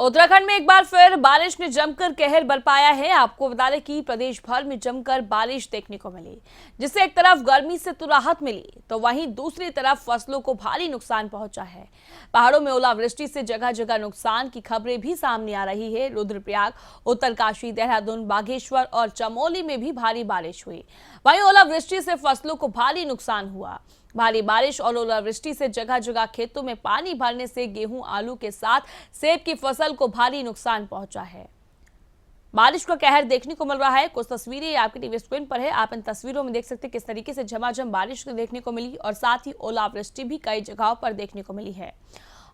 उत्तराखंड में एक बार फिर बारिश ने जमकर कहर बरपाया है। आपको बता दें कि प्रदेश भर में जमकर बारिश देखने को मिली, जिससे एक तरफ गर्मी से तो राहत मिली, तो वहीं दूसरी तरफ फसलों को भारी नुकसान पहुंचा है। पहाड़ों में ओलावृष्टि से जगह जगह नुकसान की खबरें भी सामने आ रही है। रुद्रप्रयाग, उत्तरकाशी, देहरादून, बागेश्वर और चमोली में भी भारी बारिश हुई। वहीं ओलावृष्टि से फसलों को भारी नुकसान हुआ। भारी बारिश और ओलावृष्टि से जगह जगह खेतों में पानी भरने से गेहूं, आलू के साथ सेब की फसल को भारी नुकसान पहुंचा है। बारिश का कहर देखने को मिल रहा है। कुछ तस्वीरें आपकी टीवी स्क्रीन पर है। आप इन तस्वीरों में देख सकते हैं किस तरीके से झमाझम बारिश देखने को मिली और साथ ही ओलावृष्टि भी कई जगहों पर देखने को मिली है,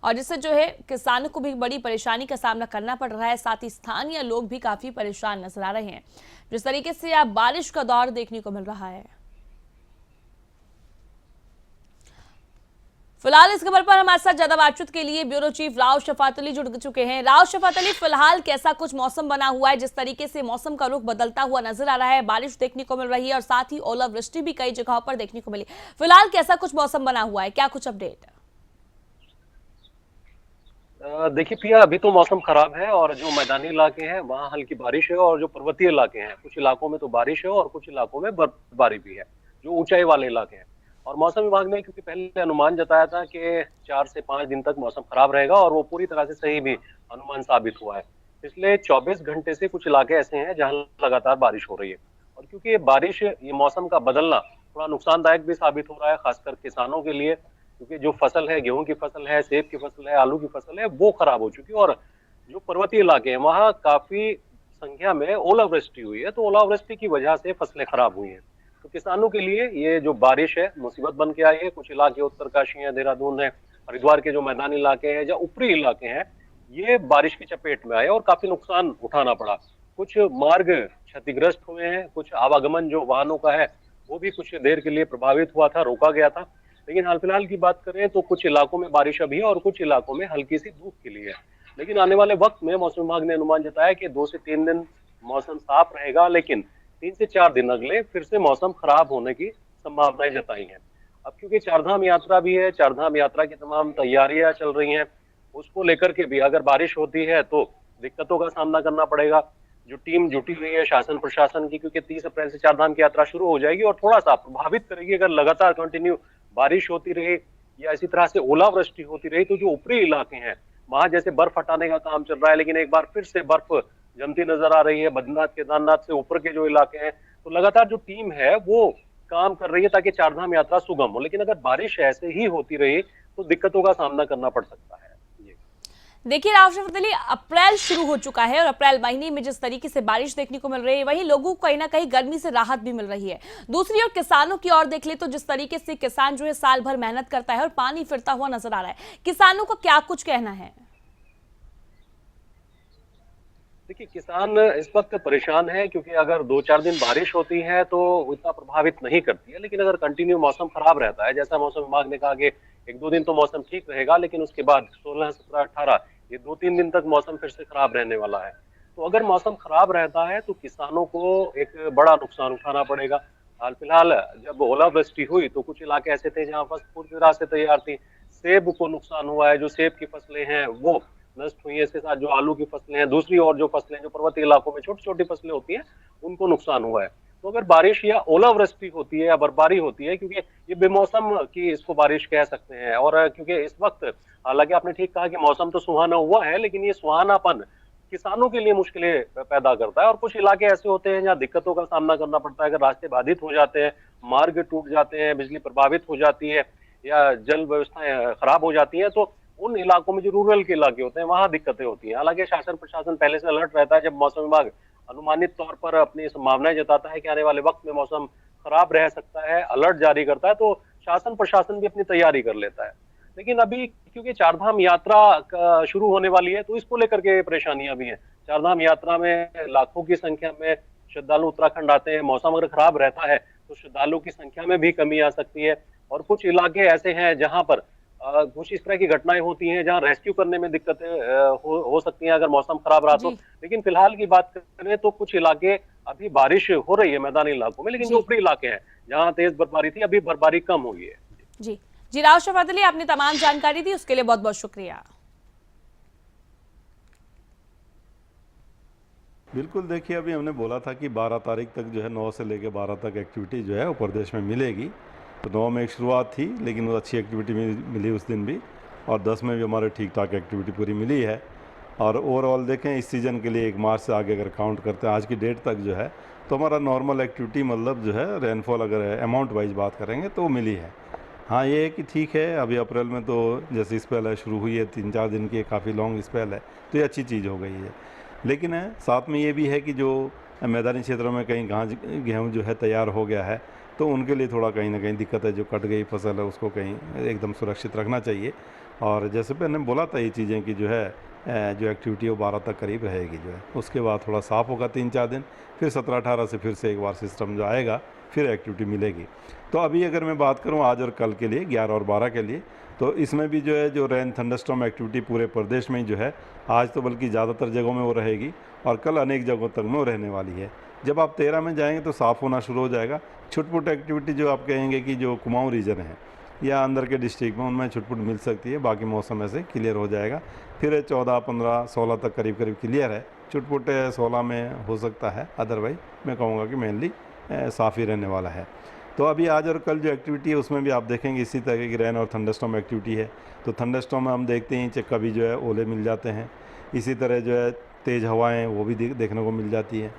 और जिससे जो है किसानों को भी बड़ी परेशानी का सामना करना पड़ रहा है। साथ ही स्थानीय लोग भी काफी परेशान नजर आ रहे हैं, जिस तरीके से अब बारिश का दौर देखने को मिल रहा है। फिलहाल इस खबर पर हमारे साथ ज्यादा बातचीत के लिए ब्यूरो चीफ राव शफात अली जुड़ चुके हैं। राव शफात अली, फिलहाल कैसा कुछ मौसम बना हुआ है? जिस तरीके से मौसम का रुख बदलता हुआ नजर आ रहा है, बारिश देखने को मिल रही है और साथ ही ओलावृष्टि भी कई जगहों पर देखने को मिली। फिलहाल कैसा कुछ मौसम बना हुआ है, क्या कुछ अपडेट? देखिए प्रिया, अभी तो मौसम खराब है और जो मैदानी इलाके हैं वहाँ हल्की बारिश है, और जो पर्वतीय इलाके हैं कुछ इलाकों में तो बारिश है और कुछ इलाकों में बर्फबारी भी है, जो ऊंचाई वाले इलाके हैं। और मौसम विभाग ने क्योंकि पहले अनुमान जताया था कि 4 से 5 दिन तक मौसम खराब रहेगा, और वो पूरी तरह से सही भी अनुमान साबित हुआ है। पिछले 24 घंटे से कुछ इलाके ऐसे हैं जहाँ लगातार बारिश हो रही है, और क्योंकि ये बारिश, ये मौसम का बदलना थोड़ा नुकसानदायक भी साबित हो रहा है, खासकर किसानों के लिए, क्योंकि जो फसल है, गेहूं की फसल है, सेब की फसल है, आलू की फसल है, वो खराब हो चुकी है। और जो पर्वतीय इलाके हैं वहाँ काफी संख्या में ओलावृष्टि हुई है, तो ओलावृष्टि की वजह से फसलें खराब हुई हैं। तो किसानों के लिए ये जो बारिश है मुसीबत बन के आई है। कुछ इलाके उत्तरकाशी है, देहरादून है, हरिद्वार के जो मैदानी इलाके हैं या ऊपरी इलाके हैं, ये बारिश की चपेट में आए और काफी नुकसान उठाना पड़ा। कुछ मार्ग क्षतिग्रस्त हुए हैं, कुछ आवागमन जो वाहनों का है वो भी कुछ देर के लिए प्रभावित हुआ था, रोका गया था। लेकिन हाल फिलहाल की बात करें तो कुछ इलाकों में बारिश अभी है और कुछ इलाकों में हल्की सी धूप खिली है। लेकिन आने वाले वक्त में मौसम विभाग ने अनुमान जताया कि 2 से 3 दिन मौसम साफ रहेगा, लेकिन 3 से 4 दिन अगले फिर से मौसम खराब होने की संभावनाएं जताई हैं। अब क्योंकि चारधाम यात्रा भी है, चारधाम यात्रा की तमाम तैयारियां चल रही हैं, उसको लेकर के भी अगर बारिश होती है तो दिक्कतों का सामना करना पड़ेगा। जो टीम जुटी हुई है शासन प्रशासन की, क्योंकि 30 अप्रैल से चारधाम की यात्रा शुरू हो जाएगी और थोड़ा सा प्रभावित करेगी अगर लगातार कंटिन्यू बारिश होती रही या इसी तरह से ओलावृष्टि होती रही। तो जो ऊपरी इलाके हैं वहां जैसे बर्फ हटाने का काम चल रहा है, लेकिन एक बार फिर से बर्फ जमती नजर आ रही है बद्रीनाथ केदारनाथ से ऊपर के जो इलाके हैं। तो लगातार जो टीम है वो काम कर रही है ताकि चारधाम यात्रा सुगम हो, लेकिन अगर बारिश ऐसे ही होती रही तो दिक्कतों का सामना करना पड़ सकता है। देखिए राव शफात अली, अप्रैल शुरू हो चुका है और अप्रैल महीने में जिस तरीके से बारिश देखने को मिल रही है, वहीं लोगों को कहीं ना कहीं गर्मी से राहत भी मिल रही है। दूसरी ओर किसानों की ओर देख ले तो जिस तरीके से किसान जो है साल भर मेहनत करता है और पानी फिरता हुआ नजर आ रहा है, किसानों का क्या कुछ कहना है? देखिए, किसान इस वक्त परेशान है क्योंकि अगर 2-4 दिन बारिश होती है तो इतना प्रभावित नहीं करती है, लेकिन अगर कंटिन्यू मौसम खराब रहता है, जैसा मौसम विभाग ने कहा कि 1-2 दिन तो मौसम ठीक रहेगा, लेकिन उसके बाद 16, 17, 18 ये 2-3 दिन तक मौसम फिर से खराब रहने वाला है। तो अगर मौसम खराब रहता है तो किसानों को एक बड़ा नुकसान उठाना पड़ेगा। हाल फिलहाल जब ओलावृष्टि हुई तो कुछ इलाके ऐसे थे जहाँ फसल पूरी तरह से तैयार थी, सेब को नुकसान हुआ है, जो सेब की फसलें हैं वो नष्ट हुई है। इसके साथ जो आलू की फसलें हैं, दूसरी और जो फसलें जो पर्वतीय इलाकों में छोटी छोटी फसलें होती हैं, उनको नुकसान हुआ है। तो अगर बारिश या ओलावृष्टि होती है या बर्फबारी होती है, क्योंकि ये बेमौसम की इसको बारिश कह सकते हैं, और क्योंकि इस वक्त हालांकि आपने ठीक कहा कि मौसम तो सुहाना हुआ है, लेकिन ये सुहानापन किसानों के लिए मुश्किलें पैदा करता है। और कुछ इलाके ऐसे होते हैं जहाँ दिक्कतों का सामना करना पड़ता है। अगर रास्ते बाधित हो जाते हैं, मार्ग टूट जाते हैं, बिजली प्रभावित हो जाती है या जल व्यवस्थाएं खराब हो जाती हैं, तो उन इलाकों में जो रूरल के इलाके होते हैं वहां दिक्कतें होती हैं। हालांकि शासन प्रशासन पहले से अलर्ट रहता है। जब मौसम विभाग अनुमानित तौर पर अपनी संभावनाएं जताता है कि आने वाले वक्त में मौसम खराब रह सकता है, अलर्ट जारी करता है, तो शासन प्रशासन भी अपनी तैयारी कर लेता है। लेकिन अभी क्योंकि चारधाम यात्रा शुरू होने वाली है तो इसको लेकर के परेशानियां भी हैं। चारधाम यात्रा में लाखों की संख्या में श्रद्धालु उत्तराखंड आते हैं। मौसम अगर खराब रहता है तो श्रद्धालुओं की संख्या में भी कमी आ सकती है। और कुछ इलाके ऐसे हैं जहां पर कुछ इस तरह की घटनाएं होती हैं जहां रेस्क्यू करने में दिक्कतें हो सकती हैं अगर मौसम खराब रहा तो। जी लेकिन फिलहाल की बात करें तो कुछ इलाके अभी बारिश हो रही है मैदानी इलाकों में, लेकिन जो जी ऊपरी इलाके हैं जहां तेज बर्फबारी थी अभी बर्फबारी कम हुई है। जी जी राव शफात अली, आपने तमाम जानकारी दी उसके लिए बहुत बहुत शुक्रिया। बिल्कुल, देखिए अभी हमने बोला था कि 12 तारीख तक जो है 9 से लेकर 12 तक एक्टिविटी जो है वो प्रदेश में मिलेगी। तो 9 में एक शुरुआत थी, लेकिन वो अच्छी एक्टिविटी मिली उस दिन भी, और 10 में भी हमारे ठीक ठाक एक्टिविटी पूरी मिली है। और ओवरऑल देखें इस सीज़न के लिए 1 मार्च से आगे अगर काउंट करते हैं आज की डेट तक जो है, तो हमारा नॉर्मल एक्टिविटी मतलब जो है रेनफॉल अगर अमाउंट वाइज बात करेंगे तो मिली है। हाँ, ये है कि ठीक है, अभी अप्रैल में तो जैसे स्पेल है शुरू हुई है 3-4 दिन की, काफ़ी लॉन्ग स्पेल है, तो ये अच्छी चीज़ हो गई है। लेकिन साथ में ये भी है कि जो मैदानी क्षेत्रों में कहीं गेहूँ जो है तैयार हो गया है, तो उनके लिए थोड़ा कहीं ना कहीं दिक्कत है। जो कट गई फसल है उसको कहीं एकदम सुरक्षित रखना चाहिए। और जैसे मैंने बोला था ये चीज़ें कि जो है जो एक्टिविटी है वो 12 तक करीब रहेगी जो है, उसके बाद थोड़ा साफ़ होगा 3-4 दिन, फिर 17-18 से फिर से एक बार सिस्टम जो आएगा, फिर एक्टिविटी मिलेगी। तो अभी अगर मैं बात करूँ आज और कल के लिए 11 और 12 के लिए, तो इसमें भी जो है जो रेन थंडरस्टॉर्म एक्टिविटी पूरे प्रदेश में ही जो है आज तो बल्कि ज़्यादातर जगहों में वो रहेगी, और कल अनेक जगहों तक में वो रहने वाली है। जब आप 13 में जाएंगे तो साफ़ होना शुरू हो जाएगा। छुटपुट एक्टिविटी जो आप कहेंगे कि जो कुमाऊं रीजन है या अंदर के डिस्ट्रिक्ट में, उनमें छुटपुट मिल सकती है, बाकी मौसम ऐसे क्लियर हो जाएगा। फिर 14, 15, 16 तक करीब करीब क्लियर है। छुटपुट 16 में हो सकता है, अदरवाइज मैं कहूँगा कि मेनली साफ़ ही रहने वाला है। तो अभी आज और कल जो एक्टिविटी है उसमें भी आप देखेंगे इसी तरह की रेन और थंडरस्टॉर्म एक्टिविटी है। तो थंडरस्टॉर्म में हम देखते हैं कभी जो है ओले मिल जाते हैं, इसी तरह जो है तेज़ हवाएं वो भी देखने को मिल जाती हैं।